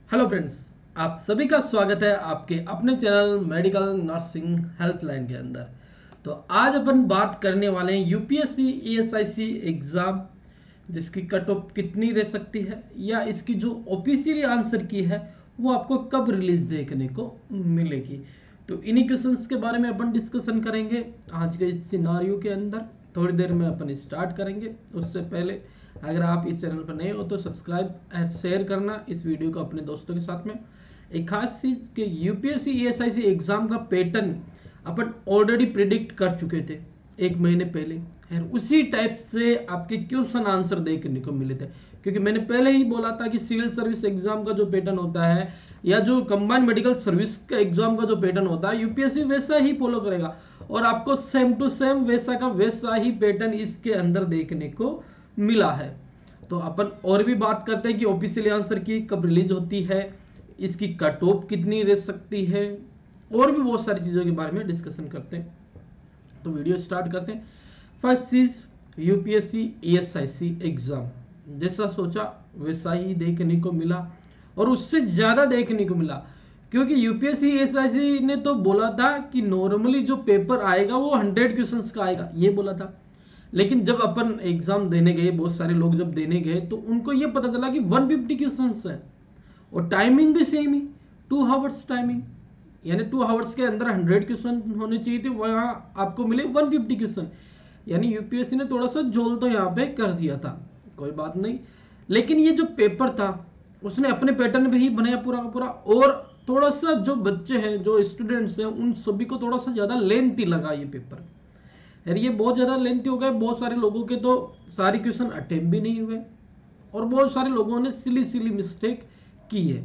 Hello friends, आप सभी का स्वागत है आपके अपने चैनल मेडिकल नर्सिंग हेल्पलाइन के अंदर। तो आज अपन बात करने वाले हैं यूपीएससी ईएसआईसी एग्जाम, जिसकी कट ऑफ कितनी रह सकती है या इसकी जो ऑफिशियली आंसर की है वो आपको कब रिलीज देखने को मिलेगी। तो इन्हीं क्वेश्चंस के बारे में अपन डिस्कशन करेंगे आज के इस सिनारियो के अंदर। थोड़ी देर में अपन स्टार्ट करेंगे। उससे पहले अगर आप इस चैनल पर नए हो तो सब्सक्राइब और शेयर करना इस वीडियो को अपने दोस्तों के साथ में। एक खास चीज कि यूपीएससी ईएसआईसी एग्जाम का पैटर्न अपन ऑलरेडी प्रिडिक्ट कर चुके थे एक महीने पहले, और उसी टाइप से आपके क्वेश्चन आंसर देखने को मिले थे। क्योंकि मैंने पहले ही बोला था कि सिविल सर्विस एग्जाम का जो पैटर्न होता है या जो कंबाइंड मेडिकल सर्विस का एग्जाम का जो पैटर्न होता है यूपीएससी वैसा ही फॉलो करेगा और आपको सेम टू सेम वैसा का वैसा ही पैटर्न इसके अंदर देखने को मिला है। तो अपन और भी बात करते हैं कि ऑफिशियल आंसर की कब रिलीज होती है, इसकी कट ऑफ कितनी रह सकती है, और भी बहुत सारी चीजों के बारे में डिस्कशन करते हैं। तो वीडियो स्टार्ट करते हैं। फर्स्ट चीज, यूपीएससी ईएसआईसी एग्जाम जैसा सोचा वैसा ही देखने को मिला और उससे ज्यादा देखने को मिला। क्योंकि यूपीएससी ईएसआईसी ने तो बोला था कि नॉर्मली जो पेपर आएगा वो 100 क्वेश्चंस का आएगा, ये बोला था। लेकिन जब अपन एग्जाम देने गए, बहुत सारे लोग जब देने गए तो उनको ये पता चला कि 150 क्वेश्चंस है और टाइमिंग भी सेम ही 2 आवर्स टाइमिंग, यानी 2 आवर्स के अंदर 100 क्वेश्चन होने चाहिए थे, वहां आपको मिले 150 क्वेश्चन। यानी यूपीएससी ने थोड़ा सा जोल तो यहाँ पे कर दिया था, कोई बात नहीं। लेकिन ये जो पेपर था उसने अपने पैटर्न पे ही बनाया पूरा का पूरा, और थोड़ा सा जो बच्चे हैं, जो स्टूडेंट्स हैं, उन सभी को थोड़ा सा ज्यादा लेंथी लगा ये पेपर। यार ये बहुत ज्यादा लेंथी हो गया। बहुत सारे लोगों के तो सारे क्वेश्चन अटेम्प्ट भी नहीं हुए और बहुत सारे लोगों ने सिली मिस्टेक की है।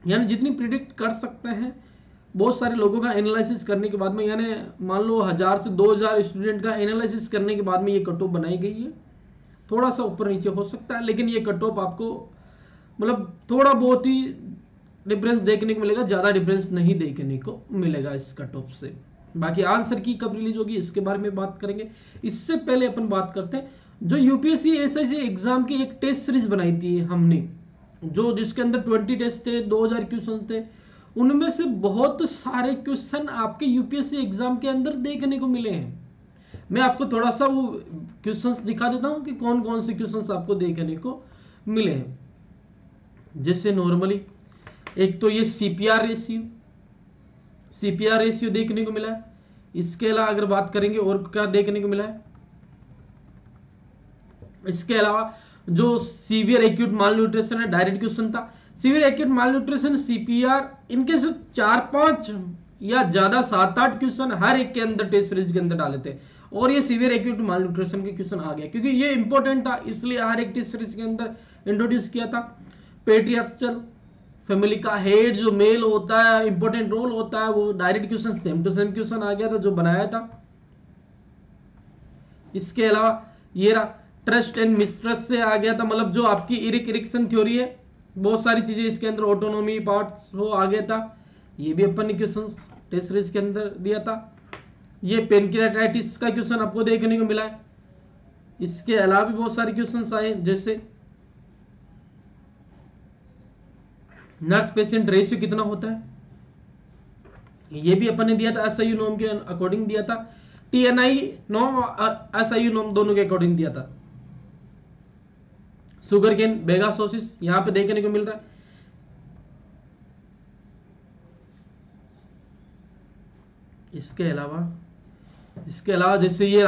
यानी जितनी प्रिडिक्ट कर सकते हैं बहुत सारे लोगों का एनालिसिस करने के बाद में, यानी मान लो 1000 से 2000 स्टूडेंट का एनालिसिस करने के बाद में ये कट ऑफ बनाई गई है। थोड़ा सा ऊपर नीचे हो सकता है, लेकिन ये कट ऑफ आपको मतलब थोड़ा बहुत ही डिफरेंस देखने को मिलेगा, ज्यादा डिफरेंस नहीं देखने को मिलेगा इस कट ऑफ से। बाकी आंसर की कब रिलीज होगी इसके बारे में बात करेंगे। इससे पहले अपन बात करते हैं जो यूपीएससी एसआईसी एग्जाम की एक टेस्ट सीरीज बनाई थी हमने, जो जिसके अंदर 20 टेस्ट थे, 2000 क्वेश्चन थे। उनमें से बहुत सारे क्वेश्चन आपके यूपीएससी एग्जाम के अंदर देखने को मिले हैं। मैं आपको थोड़ा सा वो क्वेश्चंस दिखा देता हूं कि कौन कौन से क्वेश्चंस आपको देखने को मिले हैं। जैसे नॉर्मली एक तो ये सीपीआर रेशियो देखने को मिला है। इसके अलावा अगर बात करेंगे और क्या देखने को मिला है, इसके अलावा जो सीवियर एक्यूट माल न्यूट्रिशन है, डायरेक्ट क्वेश्चन था। सीवियर एक्यूट माल न्यूट्रिशन, सीपीआर, इनके से 4-5 या ज्यादा 7-8 क्वेश्चन हर एक के अंदर टेस्ट सीरीज के अंदर डाले थे और ये सीवियर एक्यूट माल न्यूट्रिशन के क्वेश्चन आ गया क्योंकि ये इंपॉर्टेंट था, इसलिए हर एक टेस्ट सीरीज के अंदर इंट्रोड्यूस किया था। पेट्रियार्चल फैमिली का हेड जो मेल होता है, इंपॉर्टेंट रोल होता है, वो direct question same to same question आ गया था जो बनाया था। इसके अलावा ये ट्रस्ट एंड मिसट्रस्ट से आ गया था, मतलब जो आपकी इरिक्शन थ्योरी है, बहुत सारी चीजें इसके अंदर, ऑटोनॉमी पार्ट्स वो आ गया था। ये भी अपन ने क्वेश्चन टेस्ट सीरीज के अंदर दिया था। ये पेनक्रियाटाइटिस का क्वेश्चन आपको देखने को मिला है। इसके अलावा भी बहुत सारे क्वेश्चन आए, जैसे नर्स पेशेंट रेशियो कितना होता है, ये भी अपन ने दिया था, एसआईयू नॉर्म के अकॉर्डिंग दिया था। टीएनआई नॉर्म और एसआईयू नॉर्म दोनों के अकॉर्डिंग दिया था। शुगर केन बेगासोसिस यहां पे देखने को मिल रहा है। इसके अलावा जैसे ये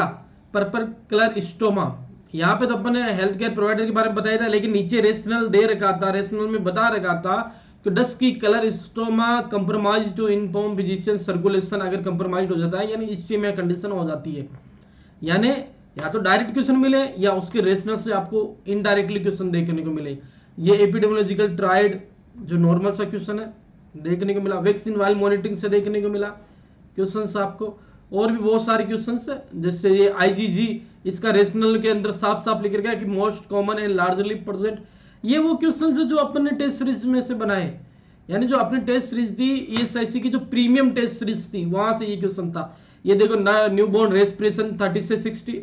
पर्पल कलर स्टोमा, यहाँ पे तो अपन ने हेल्थ केयर प्रोवाइडर के बारे में बताया था, लेकिन नीचे रेशनल दे रखा था, रेशनल में बता रखा था कि डस्ट की colour stoma compromise to inform physician circulation, अगर कंप्रोमाइज हो जाता है यानी इस्चीमिया कंडीशन हो जाती है। यानी या तो डायरेक्ट क्वेश्चन मिले या उसके रेशनल से आपको इनडायरेक्टली क्वेश्चन देखने को मिले। ये एपिडेमियोलॉजिकल ट्राइड जो नॉर्मल सा क्वेश्चन है देखने को मिला। वैक्सीन वाइल मॉनिटरिंग से देखने को मिला क्वेश्चन आपको। और भी बहुत सारे क्वेश्चन है, जैसे ये आईजीजी, इसका रेशनल के अंदर साफ साफ लिख रखा है कि most common and largely present. ये वो क्वेश्चन है जो अपन ने टेस्ट सीरीज में से बनाए, यानी जो अपने टेस्ट सीरीज थी ईएसआईसी की जो प्रीमियम टेस्ट सीरीज थी वहां से ये क्वेश्चन था। ये देखो न्यूबॉर्न रेस्पिरेशन 30 से 60,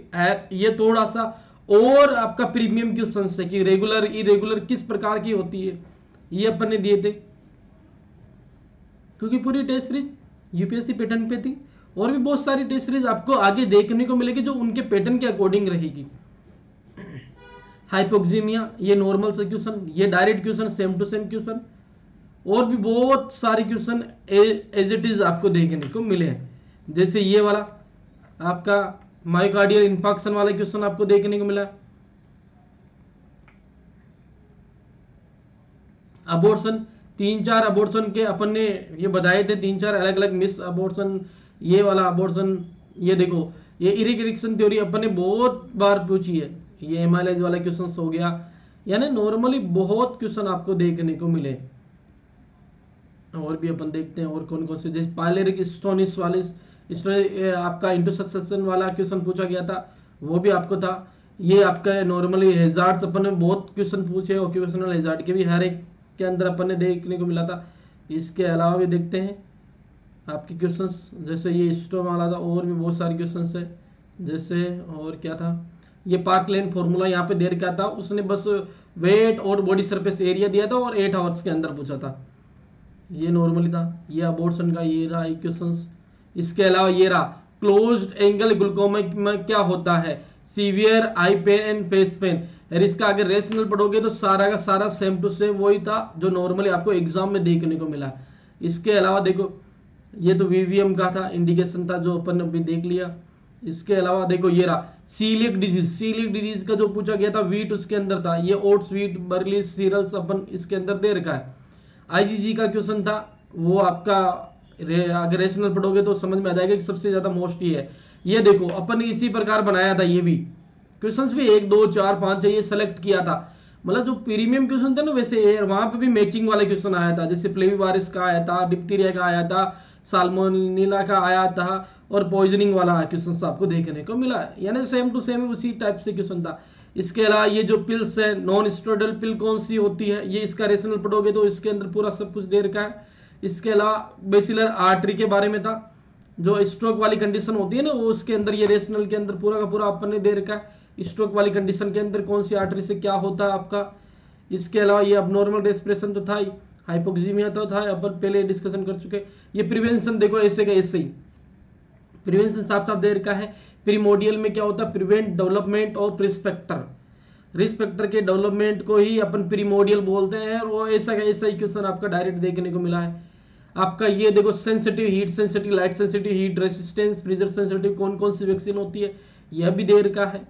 ये थोड़ा सा और आपका प्रीमियम क्वेश्चन है कि रेगुलर इरेगुलर किस प्रकार की होती है, ये अपन ने दिए थे, क्योंकि पूरी टेस्ट सीरीज यूपीएससी पैटर्न पे थी। और भी बहुत सारी टेस्ट सीरीज आपको आगे देखने को मिलेगी जो उनके पैटर्न के अकॉर्डिंग रहेगी। हाइपोक्सीमिया, ये नॉर्मल से क्वेश्चन, ये direct question, same to same question, और भी बहुत सारे क्वेश्चन एज इट इज आपको देखने को मिले हैं। जैसे ये वाला आपका मायोकार्डियल इंफार्क्शन वाला क्वेश्चन आपको देखने को मिला। अबॉर्शन, 3-4 अबॉर्शन के अपन ने ये बताए थे, 3-4 अलग अलग मिस अबॉर्शन, ये वाला अबॉर्शन, ये देखो ये इरिक्शन थ्योरी अपन ने बहुत बार पूछी है, ये एमाइलेज वाला क्वेश्चन हो गया। यानी नॉर्मली बहुत क्वेश्चन आपको देखने को मिले। और भी अपन देखते हैं और कौन कौन से, जैसे पायलेरिक स्टोनिस वाले, इसमें आपका इंटरसेक्शन वाला क्वेश्चन पूछा गया था, वो भी आपको था। ये आपका नॉर्मली हेजार्ड्स अपन ने बहुत क्वेश्चन पूछे, ऑक्यूपेशनल हेजार्ड के भी हर एक के अंदर अपन ने देखने को मिला था। इसके अलावा भी देखते हैं आपके क्वेश्चंस, जैसे ये स्टोम वाला था, और भी बहुत सारे क्वेश्चंस है। जैसे और क्या था, ये पार्कलैंड फॉर्मूला यहाँ पे दे रखा था, उसने बस वेट और बॉडी सरफेस एरिया दिया था और 8 आवर्स के अंदर पूछा था, ये नॉर्मली था। ये अबॉर्शन का ये रहा क्वेश्चंस। इसके अलावा ये रहा क्लोज्ड एंगल ग्लूकोमा में क्या होता है, severe eye pain and face pain. यार इसका अगर रेशनल पढ़ोगे तो सारा का सारा सेम टू सेम वही था जो नॉर्मली आपको एग्जाम में देखने को मिला। इसके अलावा देखो ये तो वीवीएम का था, इंडिकेशन था जो अपन ने अभी देख लिया। इसके अलावा देखो ये रहा सीलियक डिजीज, सीलियक डिजीज का जो पूछा गया था वीट उसके अंदर था, ये ओट्स वीट बर्ली सीरियल्स अपन इसके अंदर दे रखा है। आईजीजी का क्वेश्चन था, वो आपका अगर रेशनल पढ़ोगे तो समझ में आ जाएगा कि सबसे ज्यादा मोस्ट ही है। ये देखो अपन ने इसी प्रकार बनाया था, ये भी क्वेश्चंस भी 1 2 4 5 ये सेलेक्ट किया था। मतलब जो प्रीमियम क्वेश्चन थे ना वैसे वहां पे भी मैचिंग वाला क्वेश्चन आया था, जैसे फ्लेविवारिस का आया था, डिप्थीरिया का आया था, साल्मोनेला का आया था, और पॉइजनिंग वाला क्वेश्चन आपको देखने को मिला। यानी सेम टू सेम उसी टाइप से क्वेश्चन था। इसके अलावा ये जो पिल्स है, नॉन स्टेरॉइडल पिल कौन सी होती है, ये इसका रेशनल पढ़ोगे तो इसके अंदर पूरा सब कुछ दे रखा है। इसके अलावा बेसिलर आर्टरी के बारे में था, जो स्ट्रोक वाली कंडीशन होती है ना, वो उसके अंदर ये रेशनल के अंदर पूरा का पूरा अपन ने दे रखा है। स्ट्रोक वाली कंडीशन के अंदर कौन सी आर्टरी से क्या होता है आपका। इसके अलावा ये अबनॉर्मल रेस्पिरेशन तो था ही, हाइपोक्सीमिया तो था, अपन पहले डिस्कशन कर चुके। ये प्रिवेंशन देखो ऐसे का ऐसे ही प्रिवेंशन साफ साफ दे रखा है। प्रीमोडियल में क्या होता है, प्रिवेंट डेवलपमेंट ऑफ रिस्पेक्टर, रिस्पेक्टर के डेवलपमेंट को ही अपन प्रीमोडियल बोलते हैं। और वो ऐसा का ऐसा ही क्वेश्चन आपका डायरेक्ट देखने को मिला है। आपका ये देखो sensitive, heat sensitive, light sensitive, heat resistance, pressure sensitive, कौन कौन सी वैक्सीन होती है यह भी दे रखा है।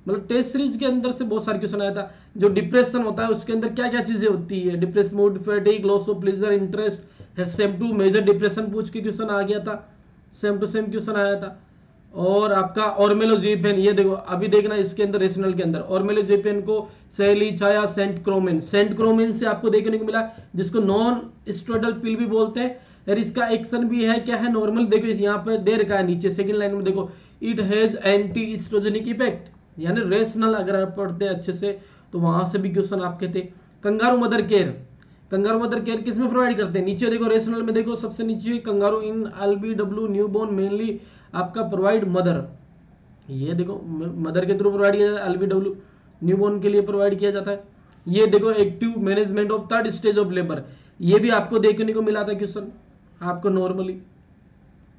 मतलब टेस्ट सीरीज के अंदर से बहुत सारे क्वेश्चन आया था। जो डिप्रेशन होता है उसके अंदर क्या क्या चीजें होती है, depress mood, fatigue, loss of pleasure, interest, same to major depression पूछ के क्वेश्चन आ गया था, सेम टू सेम क्वेश्चन आया था। और आपका ऑर्मेलोजेपेन, ये देखो अभी देखना इसके अंदर रेशनल के अंदर ऑर्मेलोजेपेन को सैली छाया सेंट क्रोमेन, सेंट क्रोमेन से आपको देखने को मिला, जिसको नॉन स्टेरॉइडल पिल भी बोलते हैं। और इसका एक्शन भी है क्या है, नॉर्मल देखो यहाँ पे दे रखा है नीचे सेकंड लाइन में देखो, it has anti oestrogenic effect. यानी रेशनल अगर आप पढ़ते हैं अच्छे से तो वहां से भी क्वेश्चन आपके थे। Kangaroo mother care, kangaroo mother care किस में प्रोवाइड करते हैं, नीचे देखो रेशनल में देखो सबसे नीचे कंगारू इन एलबीडब्ल्यू न्यूबॉर्न मेनली आपका प्रोवाइड मदर, ये देखो मदर के थ्रू प्रोवाइड किया जाता है, एलबीडब्ल्यू न्यूबॉर्न के लिए प्रोवाइड किया जाता है। ये देखो active management of third stage of labour, ये भी आपको देखने को मिला था क्वेश्चन आपको नॉर्मली।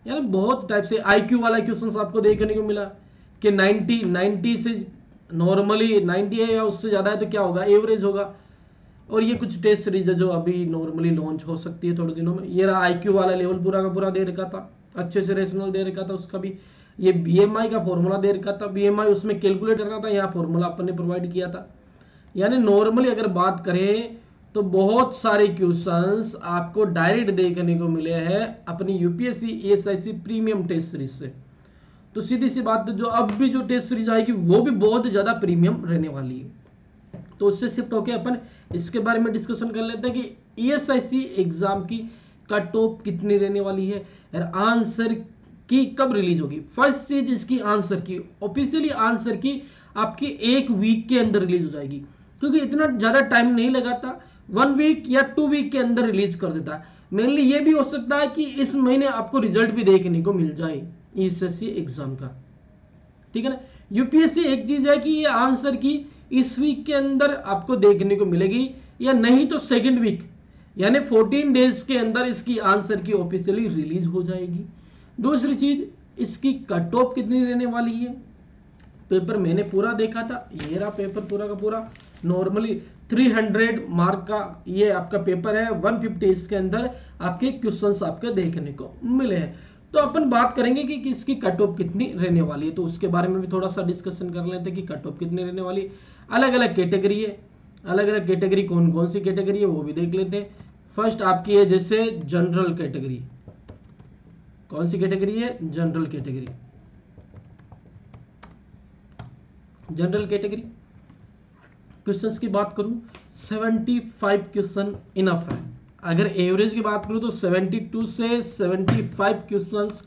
यानी बहुत टाइप से आईक्यू वाला क्वेश्चन आपको देखने को मिला कि 90 से नॉर्मली 90 है या उससे ज्यादा है तो क्या होगा, एवरेज होगा। और ये कुछ टेस्ट सीरीज है जो अभी नॉर्मली लॉन्च हो सकती है थोड़े दिनों में। ये रहा आईक्यू वाला लेवल पूरा का पूरा दे रखा था, अच्छे से रेशनल दे रखा था उसका भी। ये बीएमआई का फॉर्मूला दे रखा था, बीएमआई उसमें कैलकुलेट करना था, यहाँ फॉर्मूला अपन ने प्रोवाइड किया था। यानी नॉर्मली अगर बात करें तो बहुत सारे क्वेश्चंस आपको डायरेक्ट देखने को मिले हैं अपनी UPSC ASIC premium test series से। तो सीधी सी बात है, जो अब भी जो टेस्ट सीरीज आएगी वो भी बहुत ज्यादा प्रीमियम रहने वाली है। तो उससे शिफ्ट होके अपन इसके बारे में डिस्कशन कर लेते हैं कि ईएसआईसी एग्जाम की कट ऑफ कितनी रहने वाली है और आंसर की कब रिलीज होगी। फर्स्ट चीज इसकी आंसर की, ऑफिशियली आंसर की आपकी 1 वीक के अंदर रिलीज हो जाएगी, क्योंकि इतना ज्यादा टाइम नहीं लगाता, 1 वीक या 2 वीक के अंदर रिलीज कर देता है। मेनली ये भी हो सकता है कि इस महीने आपको रिजल्ट भी देखने को मिल जाए ईएसआईसी एग्जाम का, ठीक है ना। यूपीएससी एक चीज है कि ये आंसर की इस वीक के अंदर आपको देखने को मिलेगी, या नहीं तो सेकेंड वीक, यानी 14 डेज के अंदर इसकी आंसर की ऑफिशियली रिलीज हो जाएगी। दूसरी चीज, इसकी कट ऑफ कितनी रहने वाली है। पेपर मैंने पूरा देखा था, ये रहा पेपर पूरा का पूरा। नॉर्मली 300 मार्क का ये आपका पेपर है, 150 इसके अंदर आपके क्वेश्चंस आपके देखने को मिले हैं। तो अपन बात करेंगे कि इसकी कट ऑफ कितनी रहने वाली है, तो उसके बारे में भी थोड़ा सा डिस्कशन कर लेते हैं कि कट ऑफ कितनी रहने वाली। अलग अलग कैटेगरी है, अलग अलग कैटेगरी कौन कौन सी कैटेगरी है वो भी देख लेते हैं। फर्स्ट आपकी है जैसे जनरल कैटेगरी। कौन सी कैटेगरी है, general category. General category questions की बात करूं 75 क्वेश्चन इनफ है। अगर एवरेज की बात करूं तो 72 से 75 क्वेश्चंस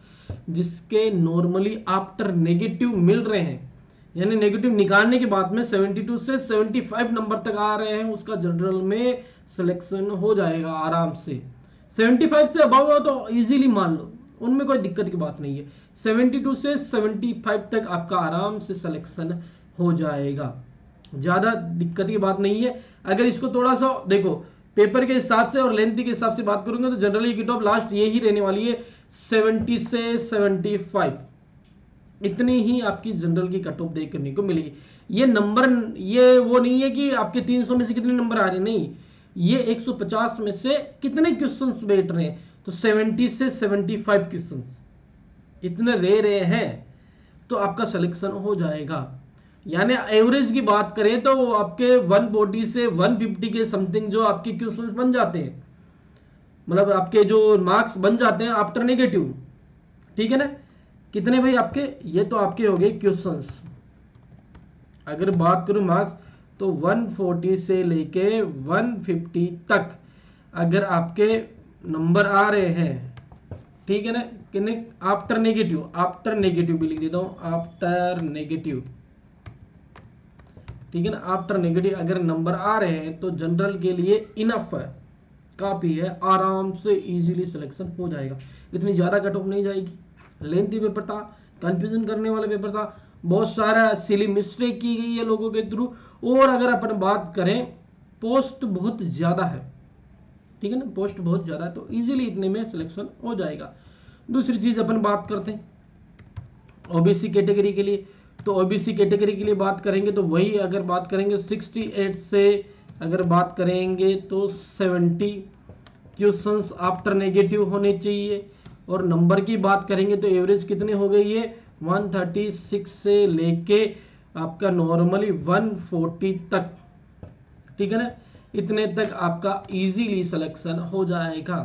जिसके नॉर्मली आफ्टर नेगेटिव मिल रहे हैं, यानी नेगेटिव निकालने के बाद में 72 से 75 नंबर तक आ रहे हैं, उसका जनरल में सिलेक्शन हो जाएगा आराम से। 75 से अबव हो तो इजीली मान लो, उनमें कोई दिक्कत की बात नहीं है। 72 से 75 तक आपका आराम से सिलेक्शन हो जाएगा, ज्यादा दिक्कत की बात नहीं है। अगर इसको थोड़ा सा देखो पेपर के हिसाब से और लेंथ के हिसाब से बात करूंगा तो जनरली कट ऑफ लास्ट ये ही रहने वाली है 70 से 75, इतनी ही आपकी जनरल की कट ऑफ देखने को मिलेगी। ये नंबर, ये वो नहीं है कि आपके 300 में से कितने नंबर आ रहे हैं, नहीं, ये 150 में से कितने क्वेश्चंस बैठ रहे हैं, तो 70 से 75 क्वेश्चंस इतने रहे हैं तो आपका सिलेक्शन हो जाएगा। यानी एवरेज की बात करें तो आपके 140 से 150 के समथिंग जो आपके क्वेश्चंस बन जाते हैं, मतलब आपके जो मार्क्स बन जाते हैं आफ्टर नेगेटिव, ठीक है ना। कितने भाई आपके, ये तो आपके हो गए क्वेश्चंस। अगर बात करूं मार्क्स तो 140 से लेके 150 तक अगर आपके नंबर आ रहे हैं, ठीक है ना, कितने आफ्टर नेगेटिव, आफ्टर नेगेटिव भी लिख देता हूं, आफ्टर नेगेटिव, ठीक है ना। आफ्टर नेगेटिव अगर नंबर आ रहे हैं तो जनरल के लिए इनफ है, काफी है, आराम से इजीली सिलेक्शन हो जाएगा। इतनी ज्यादा कट ऑफ नहीं जाएगी। लेंथी पेपर था, कंफ्यूजन करने वाला पेपर था, बहुत सारा सिली मिस्टेक की गई है लोगों के थ्रू, और अगर अपन बात करें पोस्ट बहुत ज्यादा है, ठीक है ना, पोस्ट बहुत ज्यादा है, तो इजीली इतने में सिलेक्शन हो जाएगा। दूसरी चीज अपन बात करते हैं ओबीसी कैटेगरी के लिए। तो ओबीसी कैटेगरी के लिए बात करेंगे तो वही अगर बात करेंगे 68 से अगर बात करेंगे तो 70 क्वेश्चंस आफ्टर नेगेटिव होने चाहिए। और नंबर की बात करेंगे तो एवरेज कितने हो गई है 136 से लेके आपका नॉर्मली 140 तक, ठीक है ना, इतने तक आपका इजीली सिलेक्शन हो जाएगा।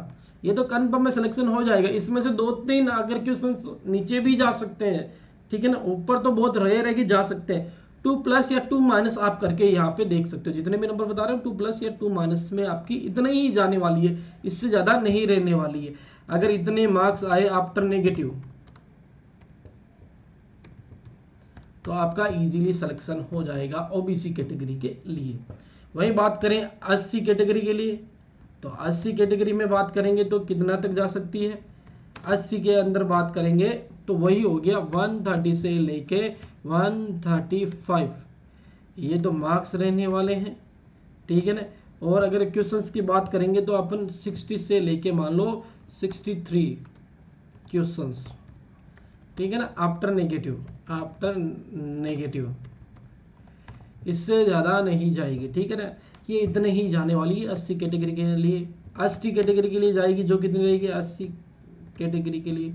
ये तो कंफर्म में सिलेक्शन हो जाएगा। इसमें से 2-3 अगर क्वेश्चन नीचे भी जा सकते हैं, ठीक है ना, ऊपर तो बहुत रेयर है कि जा सकते हैं। 2+ या 2- आप करके यहाँ पे देख सकते हो, जितने भी नंबर बता रहे हो 2+ या 2- में आपकी इतना ही जाने वाली है, इससे ज्यादा नहीं रहने वाली है। अगर इतने मार्क्स आए आफ्टर नेगेटिव तो आपका इजीली सिलेक्शन हो जाएगा ओबीसी कैटेगरी के लिए। वही बात करें 80 कैटेगरी के लिए, तो 80 कैटेगरी में बात करेंगे तो कितना तक जा सकती है। 80 के अंदर बात करेंगे तो वही हो गया 130 से लेके 135, ये तो मार्क्स रहने वाले हैं, ठीक है ना। और अगर क्वेश्चंस की बात करेंगे तो अपन 60 से लेके मान लो 63 क्वेश्चंस, ठीक है ना, आफ्टर नेगेटिव, आफ्टर नेगेटिव, इससे ज़्यादा नहीं जाएगी, ठीक है ना। ये इतने ही जाने वाली है 80 कैटेगरी के लिए। 80 कैटेगरी के लिए जाएगी जो कितनी रहेगी 80 कैटेगरी के लिए,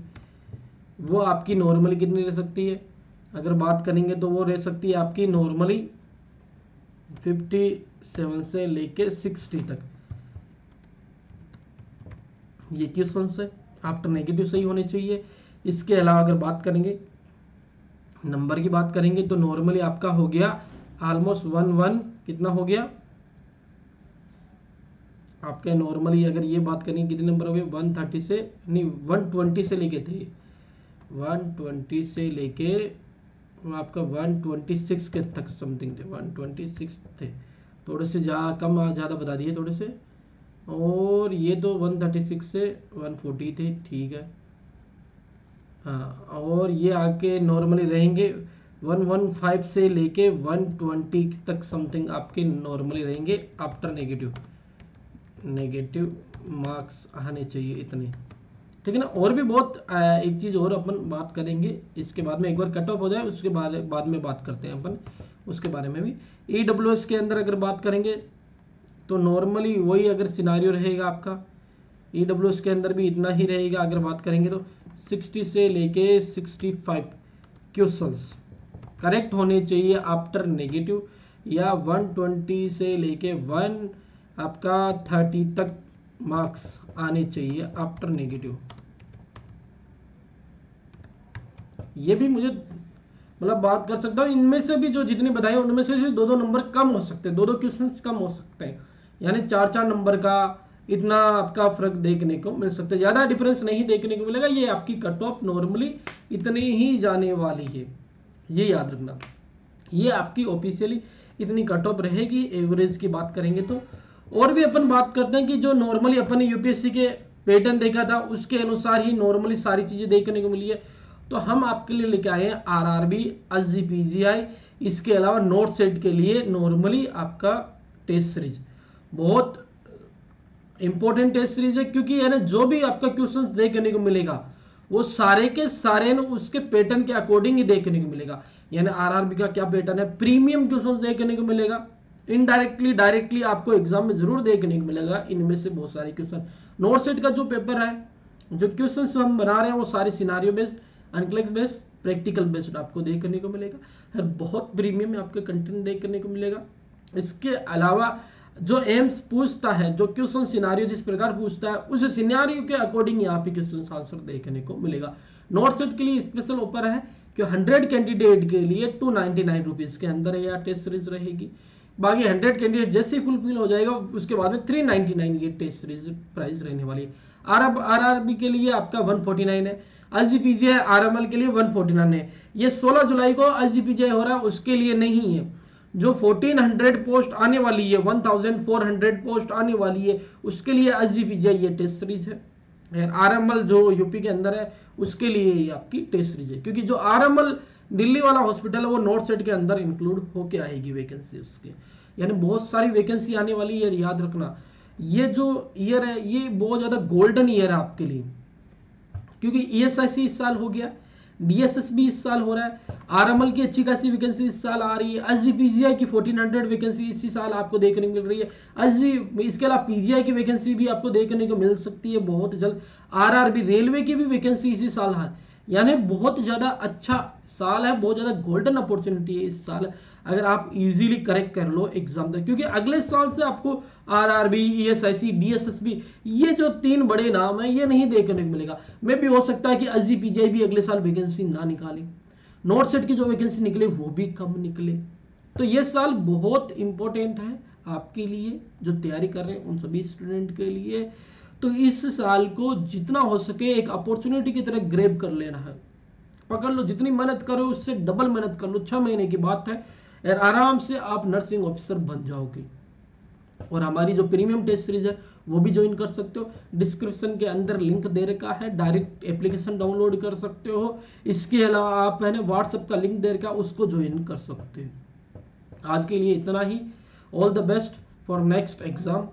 वो आपकी नॉर्मली कितनी रह सकती है, अगर बात करेंगे तो वो रह सकती है आपकी नॉर्मली 57 से लेके 60 तक। ये क्वेश्चन है आफ्टर नेगेटिव सही होने चाहिए। इसके अलावा अगर बात करेंगे नंबर की बात करेंगे तो नॉर्मली आपका हो गया ऑलमोस्ट 1 कितना हो गया आपके नॉर्मली, अगर ये बात करेंगे कितने नंबर हो गए 130 से नहीं 120 से लेके थे, 120 से लेके आपका 126 के तक समथिंग थे, 126 थे, थोड़े से कम ज़्यादा बता दिए थोड़े से। और ये तो 136 से 140 थे, ठीक है हाँ। और ये आके नॉर्मली रहेंगे 115 से लेके 120 तक समथिंग आपके नॉर्मली रहेंगे आफ्टर नेगेटिव मार्क्स आने चाहिए इतने, ठीक है ना। और भी बहुत एक चीज़ और अपन बात करेंगे इसके बाद में, एक बार कट ऑफ हो जाए उसके बाद में बात करते हैं अपन उसके बारे में भी। EWS के अंदर अगर बात करेंगे तो नॉर्मली वही अगर सिनारियो रहेगा आपका, EWS के अंदर भी इतना ही रहेगा। अगर बात करेंगे तो 60 से लेके 65 क्वेश्चंस करेक्ट होने चाहिए आफ्टर नेगेटिव, या 120 से लेके 130 तक मार्क्स आने चाहिए आफ्टर नेगेटिव। ये भी मुझे मतलब बात कर सकता हूँ, इनमें से भी जो जितनी बताई उनमें से 2-2 नंबर कम हो सकते हैं, 2-2 क्वेश्चन कम हो सकते हैं, यानी 4-4 नंबर का इतना आपका फर्क देखने को मिल सकता है। ज़्यादा डिफरेंस नहीं देखने को मिलेगा। ये आपकी कट ऑफ नॉर्मली इतनी ही जाने वाली है, ये याद रखना। ये आपकी ऑफिशियली इतनी कट ऑफ रहेगी। एवरेज की बात करेंगे तो और भी अपन बात करते हैं कि जो नॉर्मली अपन ने यूपीएससी के पैटर्न देखा था उसके अनुसार ही नॉर्मली सारी चीज़ें देखने को मिली है। तो हम आपके लिए लेके आए हैं आरआरबी, एसजीपीजीआई, इसके अलावा नोट सेट के लिए नॉर्मली आपका टेस्ट सीरीज बहुत इंपॉर्टेंट टेस्ट सीरीज है, क्योंकि यानी जो भी आपका क्वेश्चंस देखने को मिलेगा वो सारे के सारे उसके पैटर्न के अकॉर्डिंग ही देखने को मिलेगा। यानी आरआरबी का क्या पैटर्न है, प्रीमियम क्वेश्चंस देखने को मिलेगा, इनडायरेक्टली डायरेक्टली आपको एग्जाम में जरूर देखने को मिलेगा। इनमें से बहुत सारे क्वेश्चन नोट सेट का जो पेपर है, जो क्वेश्चंस हम बना रहे हैं वो सारे सिनारियो बेस्ड, अनक्लेक्स बेस्ड, प्रैक्टिकल बेस्ड आपको देखने को मिलेगा। हर बहुत प्रीमियम में आपके कंटेंट देखने को मिलेगा। इसके अलावा जो एम्स पूछता है, जो क्वेश्चन सिनारियो जिस प्रकार पूछता है उस सिनारियो के अकॉर्डिंग यहाँ पे क्वेश्चन आंसर देखने को मिलेगा। नोट सेट के लिए स्पेशल ऑफर है कि 100 कैंडिडेट के लिए 299 रुपीज के अंदर यह टेस्ट सीरीज रहेगी। बाकी 100 कैंडिडेट जैसे फुलफिल हो जाएगा उसके बाद में 399 ये टेस्ट सीरीज प्राइस रहने वाली है। आरआरबी के लिए आपका 149 है, एसजीपीजीआई आरएमएल के लिए 149 है। ये 16 जुलाई को एसजीपीजीआई हो रहा है, उसके लिए नहीं है। जो 1400 पोस्ट आने वाली है, 1400 पोस्ट आने वाली है, उसके लिए एसजीपीजीआई ये टेस्ट सीरीज है। आरएमएल जो यूपी के अंदर है उसके लिए ये आपकी टेस्ट सीरीज है, क्योंकि जो आरएमएल दिल्ली वाला हॉस्पिटल है वो नोट सेट के अंदर इंक्लूड होके आएगी वैकेंसी उसके, यानी बहुत सारी वैकेंसी आने वाली है। याद रखना ये जो ईयर है ये बहुत ज्यादा गोल्डन ईयर है आपके लिए, क्योंकि ईएसआईसी इस साल हो गया, डीएसएस भी इस साल हो रहा है, आरएमएल की अच्छी खासी वैकेंसी इस साल आ रही है, एसजीपीजीआई की 1400 वैकेंसी इसी साल आपको देखने को मिल रही है। इसके अलावा पीजीआई की वैकेंसी भी आपको देखने को मिल सकती है बहुत जल्द। आरआरबी रेलवे की भी वैकेंसी इसी साल है, यानी बहुत ज्यादा अच्छा साल है, बहुत ज्यादा गोल्डन अपॉर्चुनिटी है इस साल, अगर आप इजीली करेक्ट कर लो एग्जाम तक। क्योंकि अगले साल से आपको आरआरबी, ईएसआईसी, डीएसएसबी ये जो 3 बड़े नाम है ये नहीं देखने को मिलेगा। मे भी हो सकता है कि एसजीपीजीआई भी अगले साल वैकेंसी ना निकाले, नोट सेट की जो वैकेंसी निकले वो भी कम निकले। तो ये साल बहुत इंपॉर्टेंट है आपके लिए जो तैयारी कर रहे हैं उन सभी स्टूडेंट के लिए। तो इस साल को जितना हो सके एक अपॉर्चुनिटी की तरह ग्रैब कर लेना है, पकड़ लो, जितनी मेहनत करो उससे डबल मेहनत कर लो। 6 महीने की बात है और आराम से आप नर्सिंग ऑफिसर बन जाओगे। और हमारी जो प्रीमियम टेस्ट सीरीज है वो भी ज्वाइन कर सकते हो, डिस्क्रिप्शन के अंदर लिंक दे रखा है, डायरेक्ट एप्लीकेशन डाउनलोड कर सकते हो। इसके अलावा आप है ना व्हाट्सएप का लिंक दे रखा है उसको ज्वाइन कर सकते हो। आज के लिए इतना ही। All the best for next exam.